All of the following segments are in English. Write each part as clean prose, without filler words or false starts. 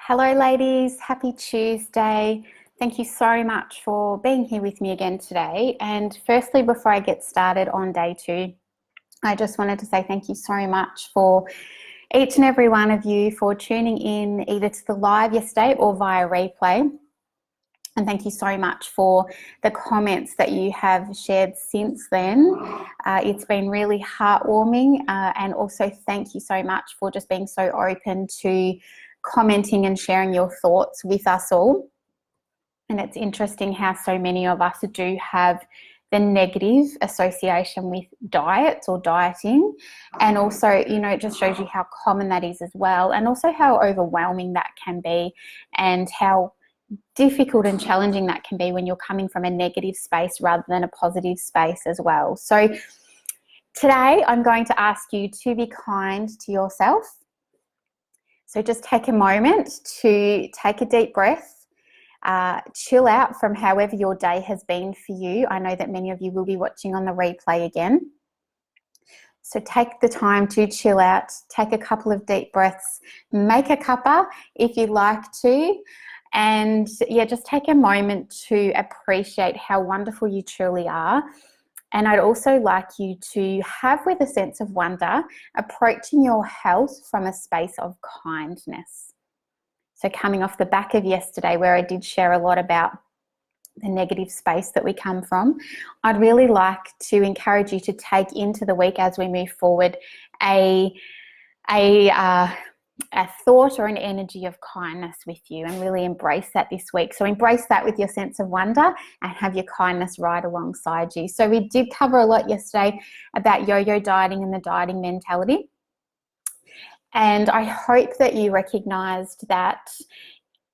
Hello ladies, happy Tuesday. Thank you so much for being here with me again today. And firstly, before I get started on day 2, I just wanted to say thank you so much for each and every one of you for tuning in either to the live yesterday or via replay. And thank you so much for the comments that you have shared since then. It's been really heartwarming, and also thank you so much for just being so open to commenting and sharing your thoughts with us all. And it's interesting how so many of us do have the negative association with diets or dieting, and also, it just shows you how common that is as well, and also how overwhelming that can be, and how difficult and challenging that can be when you're coming from a negative space rather than a positive space as well. So today I'm going to ask you to be kind to yourself. So just take a moment to take a deep breath, chill out from however your day has been for you. I know that many of you will be watching on the replay again. So take the time to chill out, take a couple of deep breaths, make a cuppa if you'd like to. And yeah, just take a moment to appreciate how wonderful you truly are. And I'd also like you to have, with a sense of wonder, approaching your health from a space of kindness. So coming off the back of yesterday, where I did share a lot about the negative space that we come from, I'd really like to encourage you to take into the week as we move forward a thought or an energy of kindness with you, and really embrace that this week. So embrace that with your sense of wonder and have your kindness right alongside you. So we did cover a lot yesterday about yo-yo dieting and the dieting mentality. And I hope that you recognized that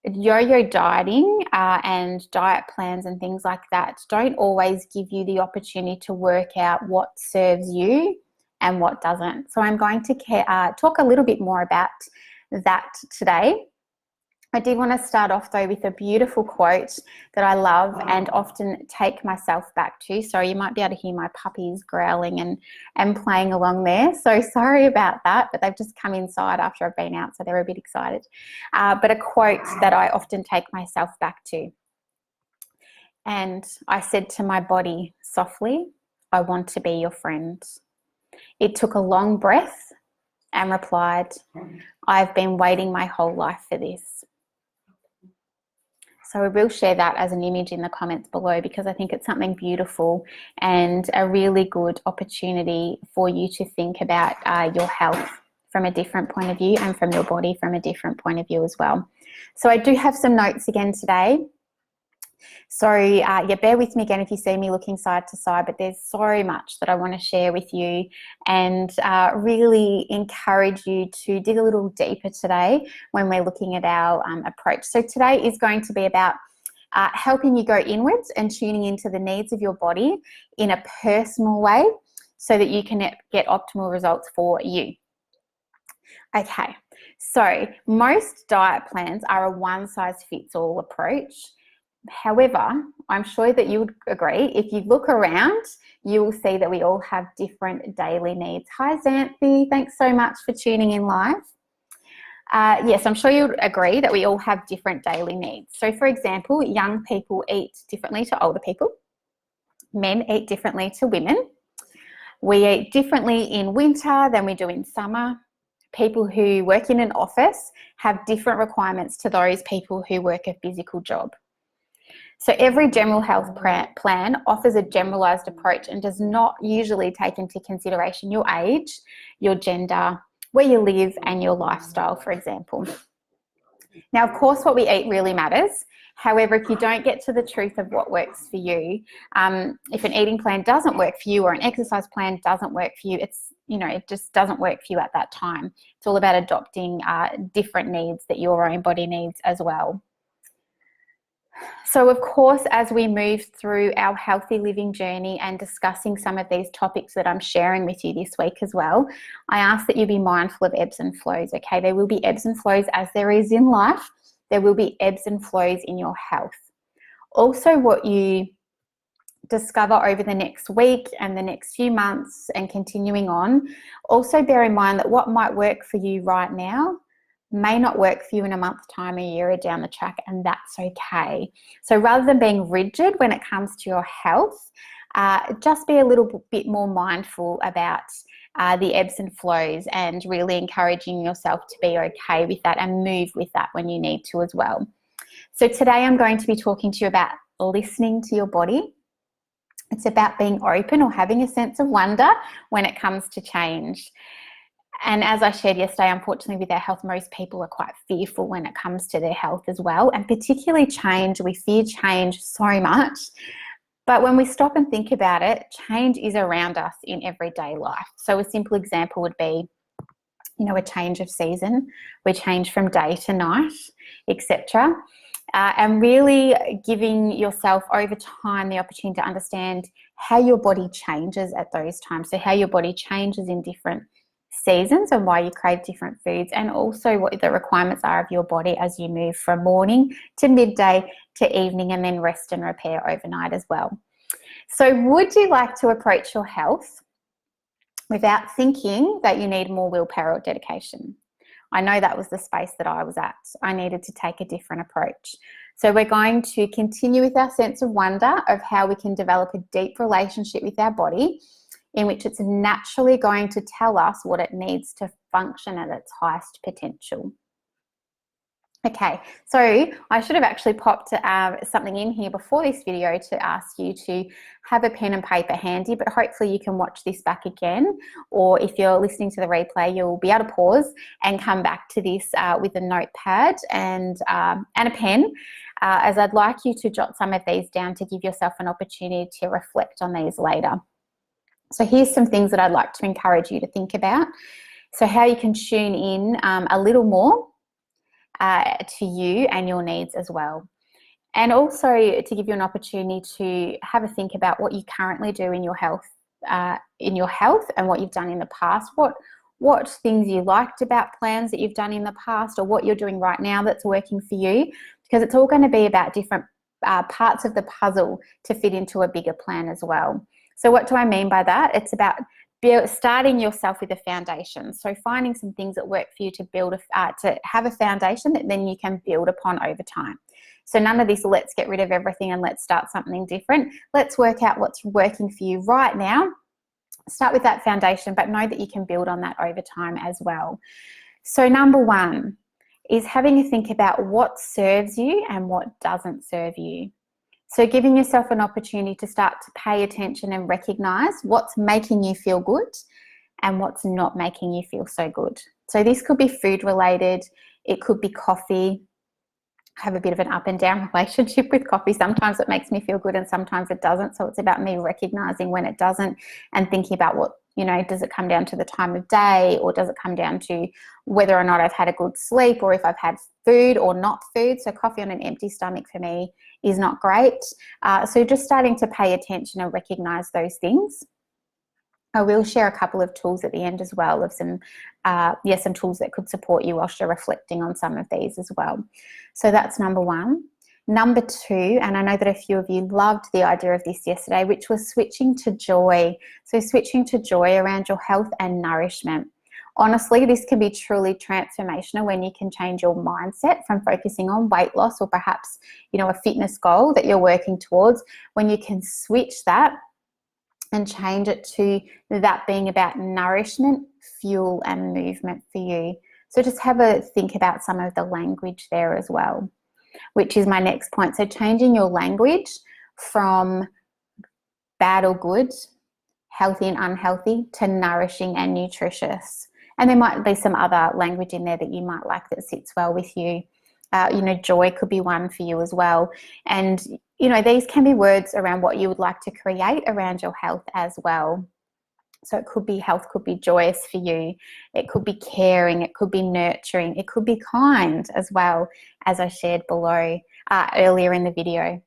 yo-yo dieting and diet plans and things like that don't always give you the opportunity to work out what serves you and what doesn't. So I'm going to talk a little bit more about that today. I did want to start off though with a beautiful quote that I love and often take myself back to. So you might be able to hear my puppies growling and playing along there. So sorry about that, but they've just come inside after I've been out, so they're a bit excited. But a quote that I often take myself back to. And I said to my body softly, "I want to be your friend." It took a long breath and replied, "I've been waiting my whole life for this." So I will share that as an image in the comments below, because I think it's something beautiful and a really good opportunity for you to think about your health from a different point of view, and from your body from a different point of view as well. So I do have some notes again today. So yeah, bear with me again if you see me looking side to side, but there's so much that I want to share with you, and really encourage you to dig a little deeper today when we're looking at our approach. So today is going to be about helping you go inwards and tuning into the needs of your body in a personal way so that you can get optimal results for you. Okay, so most diet plans are a one-size-fits-all approach. However, I'm sure that you would agree, if you look around, you will see that we all have different daily needs. Hi Xanthi, thanks so much for tuning in live. Yes, I'm sure you would agree that we all have different daily needs. So for example, young people eat differently to older people. Men eat differently to women. We eat differently in winter than we do in summer. People who work in an office have different requirements to those people who work a physical job. So every general health plan offers a generalized approach and does not usually take into consideration your age, your gender, where you live, and your lifestyle, for example. Now, of course, what we eat really matters. However, if you don't get to the truth of what works for you, if an eating plan doesn't work for you or an exercise plan doesn't work for you, it just doesn't work for you at that time. It's all about adopting different needs that your own body needs as well. So of course, as we move through our healthy living journey and discussing some of these topics that I'm sharing with you this week as well, I ask that you be mindful of ebbs and flows, okay? There will be ebbs and flows as there is in life. There will be ebbs and flows in your health. Also, what you discover over the next week and the next few months and continuing on, also bear in mind that what might work for you right now may not work for you in a month's time, a year, or down the track, and that's okay. So rather than being rigid when it comes to your health, just be a little bit more mindful about the ebbs and flows, and really encouraging yourself to be okay with that and move with that when you need to as well. So today I'm going to be talking to you about listening to your body. It's about being open or having a sense of wonder when it comes to change. And as I shared yesterday, unfortunately with our health, most people are quite fearful when it comes to their health as well, and particularly change. We fear change so much. But when we stop and think about it, change is around us in everyday life. So a simple example would be, a change of season. We change from day to night, etc. And really giving yourself over time the opportunity to understand how your body changes at those times. So how your body changes in different seasons and why you crave different foods, and also what the requirements are of your body as you move from morning to midday to evening, and then rest and repair overnight as well. So would you like to approach your health without thinking that you need more willpower or dedication? I know that was the space that I was at. I needed to take a different approach. So we're going to continue with our sense of wonder of how we can develop a deep relationship with our body, in which it's naturally going to tell us what it needs to function at its highest potential. Okay, so I should have actually popped something in here before this video to ask you to have a pen and paper handy, but hopefully you can watch this back again, or if you're listening to the replay, you'll be able to pause and come back to this with a notepad and a pen, as I'd like you to jot some of these down to give yourself an opportunity to reflect on these later. So here's some things that I'd like to encourage you to think about. So how you can tune in a little more to you and your needs as well. And also to give you an opportunity to have a think about what you currently do in your health and what you've done in the past. What things you liked about plans that you've done in the past, or what you're doing right now that's working for you, because it's all going to be about different parts of the puzzle to fit into a bigger plan as well. So what do I mean by that? It's about starting yourself with a foundation. So finding some things that work for you to build to have a foundation that then you can build upon over time. So none of this, let's get rid of everything and let's start something different. Let's work out what's working for you right now. Start with that foundation, but know that you can build on that over time as well. So number one is having a think about what serves you and what doesn't serve you. So giving yourself an opportunity to start to pay attention and recognize what's making you feel good and what's not making you feel so good. So this could be food related, it could be coffee. I have a bit of an up and down relationship with coffee. Sometimes it makes me feel good and sometimes it doesn't. So it's about me recognizing when it doesn't and thinking about what, does it come down to the time of day, or does it come down to whether or not I've had a good sleep, or if I've had food or not food. So coffee on an empty stomach for me is not great. So just starting to pay attention and recognize those things. I will share a couple of tools at the end as well of some tools that could support you whilst you're reflecting on some of these as well. So that's number one. Number two, and I know that a few of you loved the idea of this yesterday, which was switching to joy. So switching to joy around your health and nourishment. Honestly, this can be truly transformational when you can change your mindset from focusing on weight loss or perhaps, a fitness goal that you're working towards, when you can switch that and change it to that being about nourishment, fuel, and movement for you. So just have a think about some of the language there as well, which is my next point. So changing your language from bad or good, healthy and unhealthy, to nourishing and nutritious. And there might be some other language in there that you might like that sits well with you. Joy could be one for you as well. And, these can be words around what you would like to create around your health as well. So it could be health, could be joyous for you. It could be caring, it could be nurturing, it could be kind as well, as I shared below earlier in the video.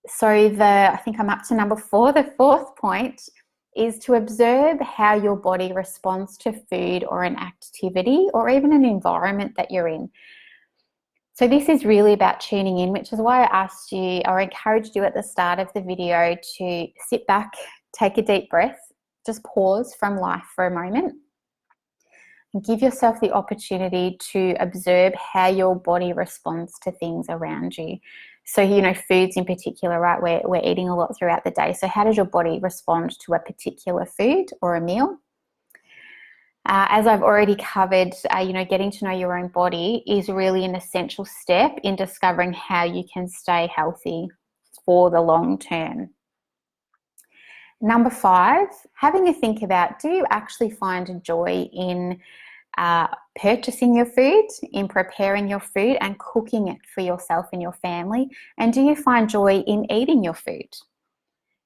So I think I'm up to number 4. The fourth point is to observe how your body responds to food or an activity or even an environment that you're in. So this is really about tuning in, which is why I asked you or encouraged you at the start of the video to sit back, take a deep breath, just pause from life for a moment. give yourself the opportunity to observe how your body responds to things around you. So, you know, foods in particular, right? We're eating a lot throughout the day. So how does your body respond to a particular food or a meal? As I've already covered, you know, getting to know your own body is really an essential step in discovering how you can stay healthy for the long term. Number 5, having a think about, do you actually find joy in purchasing your food, in preparing your food and cooking it for yourself and your family? And do you find joy in eating your food?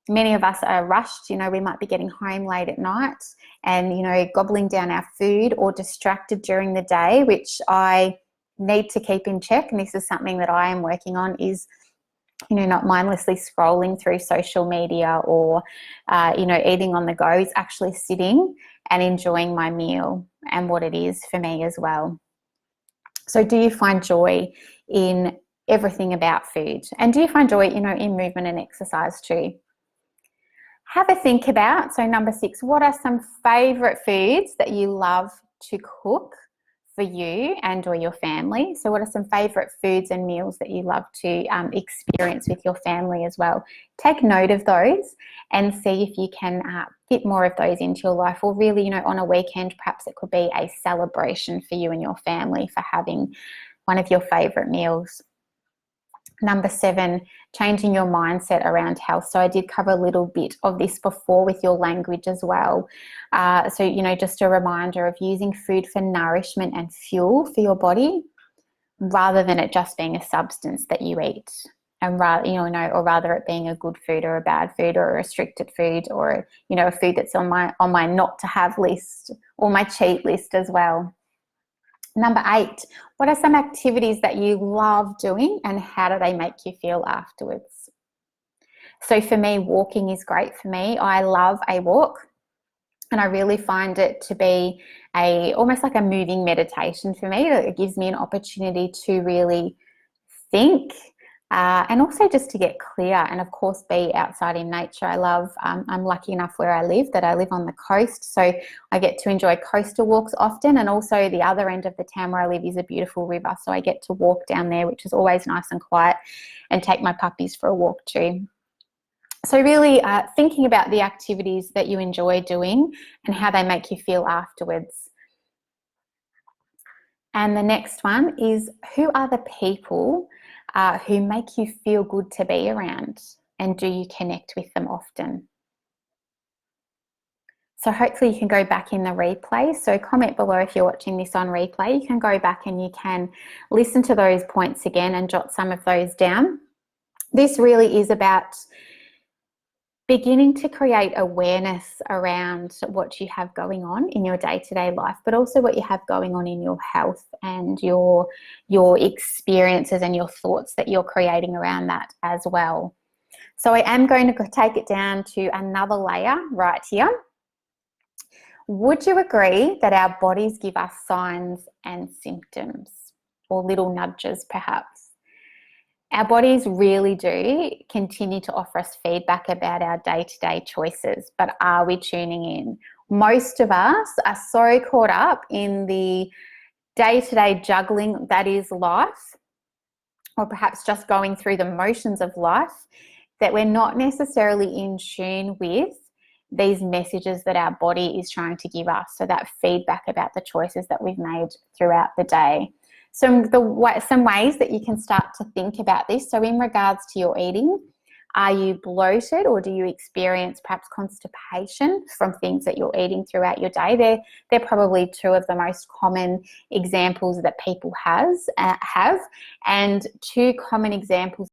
Many of us are rushed, you know, we might be getting home late at night and, you know, gobbling down our food, or distracted during the day, which I need to keep in check. And this is something that I am working on, is, you know, not mindlessly scrolling through social media or, you know, eating on the go. Is actually sitting and enjoying my meal and what it is for me as well. So do you find joy in everything about food? And do you find joy, you know, in movement and exercise too? Have a think about, so number 6, what are some favourite foods that you love to cook for you and or your family? So what are some favourite foods and meals that you love to experience with your family as well? Take note of those and see if you can fit more of those into your life, or really, you know, on a weekend, perhaps it could be a celebration for you and your family for having one of your favourite meals. Number 7, changing your mindset around health. So I did cover a little bit of this before with your language as well. So, you know, just a reminder of using food for nourishment and fuel for your body, rather than it just being a substance that you eat. And rather, you know, or rather it being a good food or a bad food or a restricted food, or, you know, a food that's on my not to have list or my cheat list as well. Number 8, what are some activities that you love doing and how do they make you feel afterwards? So for me, walking is great for me. I love a walk, and I really find it to be almost like a moving meditation for me. It gives me an opportunity to really think, and also just to get clear, and of course be outside in nature. I love, I'm lucky enough where I live that I live on the coast, so I get to enjoy coastal walks often, and also the other end of the town where I live is a beautiful river, so I get to walk down there, which is always nice and quiet, and take my puppies for a walk too. So really thinking about the activities that you enjoy doing and how they make you feel afterwards. And the next one is, who are the people who make you feel good to be around, and do you connect with them often? So hopefully you can go back in the replay. So comment below if you're watching this on replay. You can go back and you can listen to those points again and jot some of those down. This really is about beginning to create awareness around what you have going on in your day-to-day life, but also what you have going on in your health and your experiences and your thoughts that you're creating around that as well. So I am going to take it down to another layer right here. Would you agree that our bodies give us signs and symptoms, or little nudges perhaps? Our bodies really do continue to offer us feedback about our day-to-day choices, but are we tuning in? Most of us are so caught up in the day-to-day juggling that is life, or perhaps just going through the motions of life, that we're not necessarily in tune with these messages that our body is trying to give us, so that feedback about the choices that we've made throughout the day. So some ways that you can start to think about this. So in regards to your eating, are you bloated, or do you experience perhaps constipation from things that you're eating throughout your day? They're probably 2 of the most common examples that people have, and 2 common examples